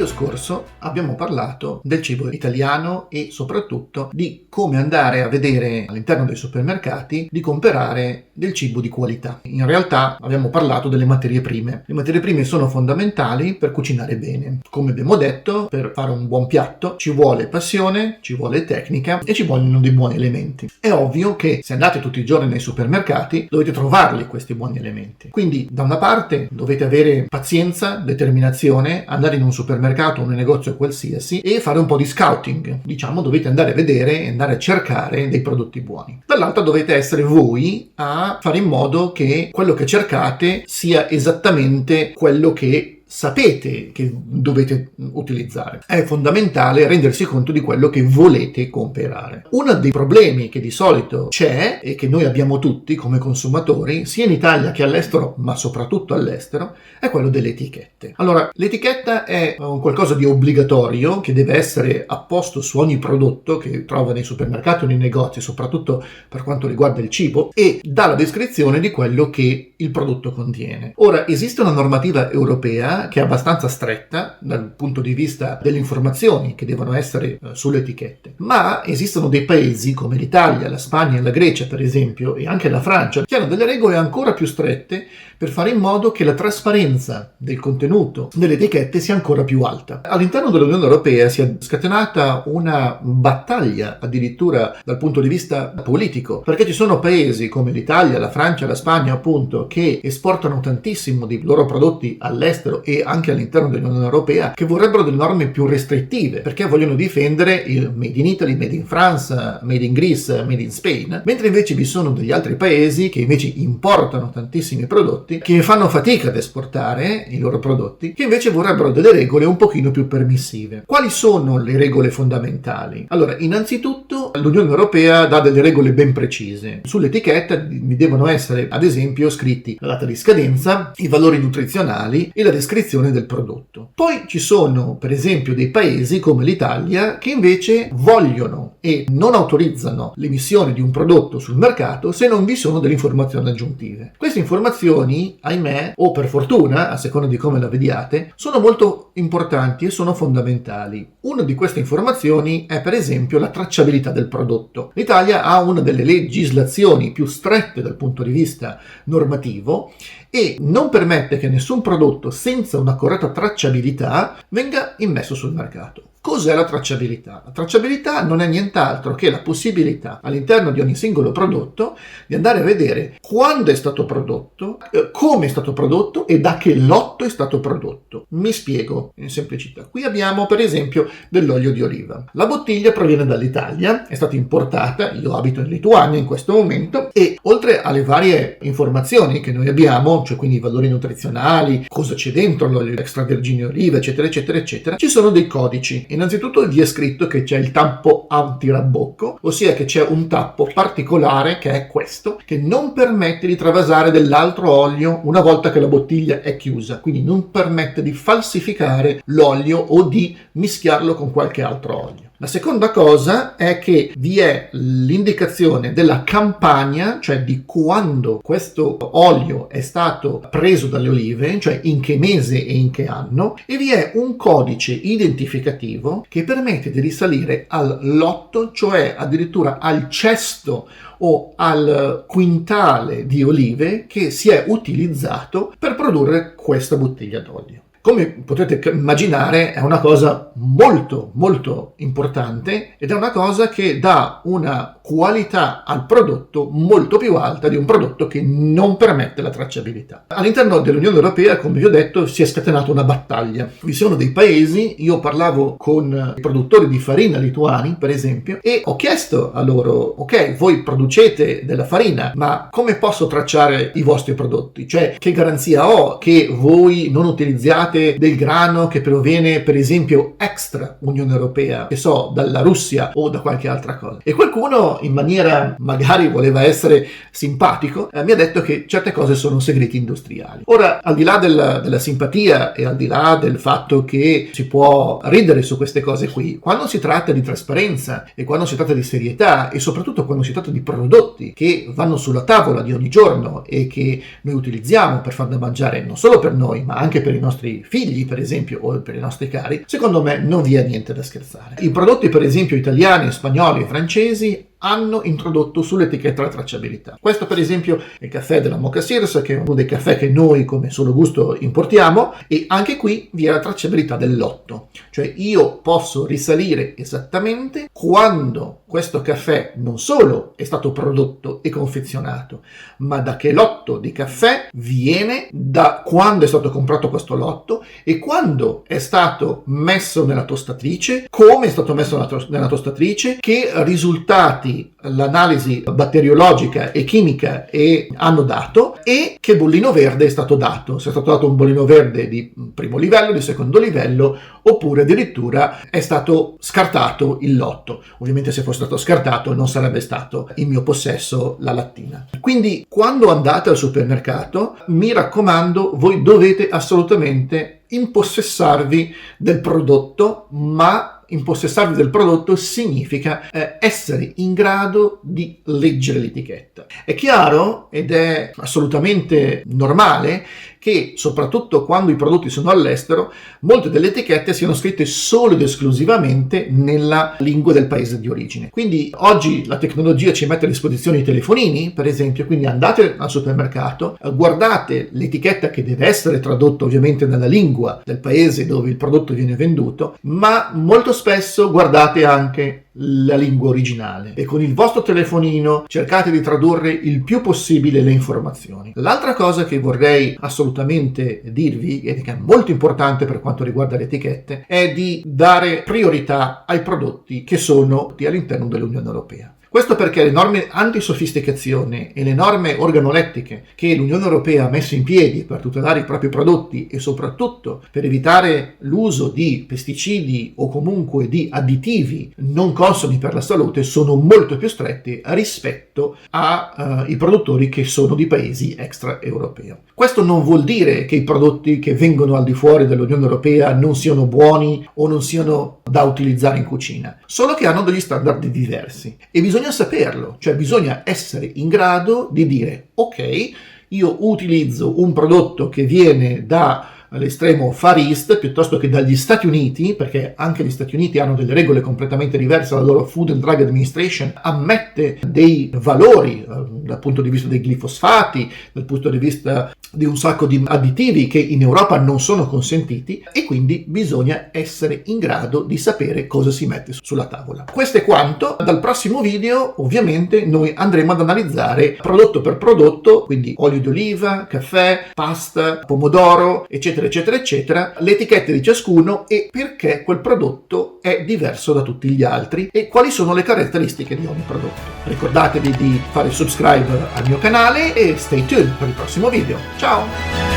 video scorso abbiamo parlato del cibo italiano e soprattutto di come andare a vedere all'interno dei supermercati di comprare del cibo di qualità. In realtà abbiamo parlato delle materie prime. Le materie prime sono fondamentali per cucinare bene. Come abbiamo detto, per fare un buon piatto ci vuole passione, ci vuole tecnica e ci vogliono dei buoni elementi. È ovvio che se andate tutti i giorni nei supermercati dovete trovarli questi buoni elementi. Quindi da una parte dovete avere pazienza, determinazione, andare in un supermercato o un negozio qualsiasi e fare un po' di scouting. Dovete andare a vedere e andare a cercare dei prodotti buoni. Dall'altra dovete essere voi a fare in modo che quello che cercate sia esattamente quello che sapete che dovete utilizzare. È fondamentale rendersi conto di quello che volete comprare. Uno dei problemi che di solito c'è e che noi abbiamo tutti come consumatori, sia in Italia che all'estero, ma soprattutto all'estero, è quello delle etichette. Allora, l'etichetta è un qualcosa di obbligatorio che deve essere apposto su ogni prodotto che trova nei supermercati o nei negozi, soprattutto per quanto riguarda il cibo, e dà la descrizione di quello che il prodotto contiene. Ora, esiste una normativa europea che è abbastanza stretta dal punto di vista delle informazioni che devono essere sulle etichette, ma esistono dei paesi come l'Italia, la Spagna e la Grecia per esempio, e anche la Francia, che hanno delle regole ancora più strette per fare in modo che la trasparenza del contenuto delle etichette sia ancora più alta. All'interno dell'Unione Europea si è scatenata una battaglia addirittura dal punto di vista politico, perché ci sono paesi come l'Italia, la Francia, la Spagna appunto, che esportano tantissimo dei loro prodotti all'estero e anche all'interno dell'Unione Europea, che vorrebbero delle norme più restrittive perché vogliono difendere il Made in Italy, Made in France, Made in Greece, Made in Spain, mentre invece vi sono degli altri paesi che invece importano tantissimi prodotti, che fanno fatica ad esportare i loro prodotti, che invece vorrebbero delle regole un pochino più permissive. Quali sono le regole fondamentali? Allora, innanzitutto l'Unione Europea dà delle regole ben precise. Sull'etichetta vi devono essere ad esempio scritti la data di scadenza, i valori nutrizionali e la descrizione del prodotto. Poi ci sono per esempio dei paesi come l'Italia che invece vogliono e non autorizzano l'emissione di un prodotto sul mercato se non vi sono delle informazioni aggiuntive. Queste informazioni, ahimè, o per fortuna, a seconda di come la vediate, sono molto importanti e sono fondamentali. Una di queste informazioni è per esempio la tracciabilità del prodotto. L'Italia ha una delle legislazioni più strette dal punto di vista normativo e non permette che nessun prodotto senza una corretta tracciabilità venga immesso sul mercato. Cos'è la tracciabilità? La tracciabilità non è nient'altro che la possibilità all'interno di ogni singolo prodotto di andare a vedere quando è stato prodotto, come è stato prodotto e da che lotto è stato prodotto. Mi spiego in semplicità. Qui abbiamo per esempio dell'olio di oliva. La bottiglia proviene dall'Italia, è stata importata, io abito in Lituania in questo momento, e oltre alle varie informazioni che noi abbiamo, cioè quindi i valori nutrizionali, cosa c'è dentro l'olio extravergine oliva, eccetera, eccetera, eccetera, ci sono dei codici. Innanzitutto vi è scritto che c'è il tappo antirabocco, ossia che c'è un tappo particolare che è questo, che non permette di travasare dell'altro olio una volta che la bottiglia è chiusa, quindi non permette di falsificare l'olio o di mischiarlo con qualche altro olio. La seconda cosa è che vi è l'indicazione della campagna, cioè di quando questo olio è stato preso dalle olive, cioè in che mese e in che anno, e vi è un codice identificativo che permette di risalire al lotto, cioè addirittura al cesto o al quintale di olive che si è utilizzato per produrre questa bottiglia d'olio. Come potete immaginare è una cosa molto molto importante ed è una cosa che dà una qualità al prodotto molto più alta di un prodotto che non permette la tracciabilità. All'interno dell'Unione Europea, come vi ho detto, si è scatenata una battaglia. Vi sono dei paesi, io parlavo con i produttori di farina lituani per esempio e ho chiesto a loro, ok, voi producete della farina, ma come posso tracciare i vostri prodotti? Cioè, che garanzia ho che voi non utilizziate del grano che proviene per esempio extra Unione Europea, che so, dalla Russia o da qualche altra cosa? E qualcuno in maniera magari voleva essere simpatico mi ha detto che certe cose sono segreti industriali. Ora, al di là della simpatia e al di là del fatto che si può ridere su queste cose qui, quando si tratta di trasparenza e quando si tratta di serietà e soprattutto quando si tratta di prodotti che vanno sulla tavola di ogni giorno e che noi utilizziamo per far da mangiare non solo per noi ma anche per i nostri nostri figli, per esempio, o per i nostri cari, secondo me non vi è niente da scherzare. I prodotti, per esempio, italiani, spagnoli e francesi hanno introdotto sull'etichetta la tracciabilità. Questo, per esempio, è il caffè della Moka Sears, che è uno dei caffè che noi come Solo Gusto importiamo, e anche qui vi è la tracciabilità del lotto, cioè io posso risalire esattamente quando questo caffè non solo è stato prodotto e confezionato, ma da che lotto di caffè viene, da quando è stato comprato questo lotto e quando è stato messo nella tostatrice, come è stato messo nella tostatrice, che risultati l'analisi batteriologica e chimica hanno dato e che bollino verde è stato dato, se è stato dato un bollino verde di primo livello, di secondo livello, oppure addirittura è stato scartato il lotto. Ovviamente se fosse stato scartato non sarebbe stato in mio possesso la lattina. Quindi quando andate al supermercato, mi raccomando, voi dovete assolutamente impossessarvi del prodotto, ma impossessarvi del prodotto significa essere in grado di leggere l'etichetta. È chiaro ed è assolutamente normale che soprattutto quando i prodotti sono all'estero, molte delle etichette siano scritte solo ed esclusivamente nella lingua del paese di origine. Quindi oggi la tecnologia ci mette a disposizione i telefonini, per esempio, quindi andate al supermercato, guardate l'etichetta che deve essere tradotta ovviamente nella lingua del paese dove il prodotto viene venduto, ma molto spesso guardate anche la lingua originale e con il vostro telefonino cercate di tradurre il più possibile le informazioni. L'altra cosa che vorrei assolutamente dirvi, e che è molto importante per quanto riguarda le etichette, è di dare priorità ai prodotti che sono all'interno dell'Unione Europea. Questo perché le norme antisofisticazione e le norme organolettiche che l'Unione Europea ha messo in piedi per tutelare i propri prodotti e soprattutto per evitare l'uso di pesticidi o comunque di additivi non consoni per la salute sono molto più stretti rispetto ai produttori che sono di paesi extraeuropei. Questo non vuol dire che i prodotti che vengono al di fuori dell'Unione Europea non siano buoni o non siano da utilizzare in cucina, solo che hanno degli standard diversi e bisogna saperlo, cioè bisogna essere in grado di dire ok, io utilizzo un prodotto che viene dall'estremo Far East piuttosto che dagli Stati Uniti, perché anche gli Stati Uniti hanno delle regole completamente diverse, la loro Food and Drug Administration ammette dei valori dal punto di vista dei glifosfati, dal punto di vista di un sacco di additivi che in Europa non sono consentiti e quindi bisogna essere in grado di sapere cosa si mette sulla tavola. Questo è quanto. Dal prossimo video ovviamente noi andremo ad analizzare prodotto per prodotto, quindi olio di oliva, caffè, pasta, pomodoro, eccetera eccetera eccetera, le etichette di ciascuno e perché quel prodotto è diverso da tutti gli altri e quali sono le caratteristiche di ogni prodotto. Ricordatevi di fare subscribe al mio canale e stay tuned per il prossimo video. Ciao!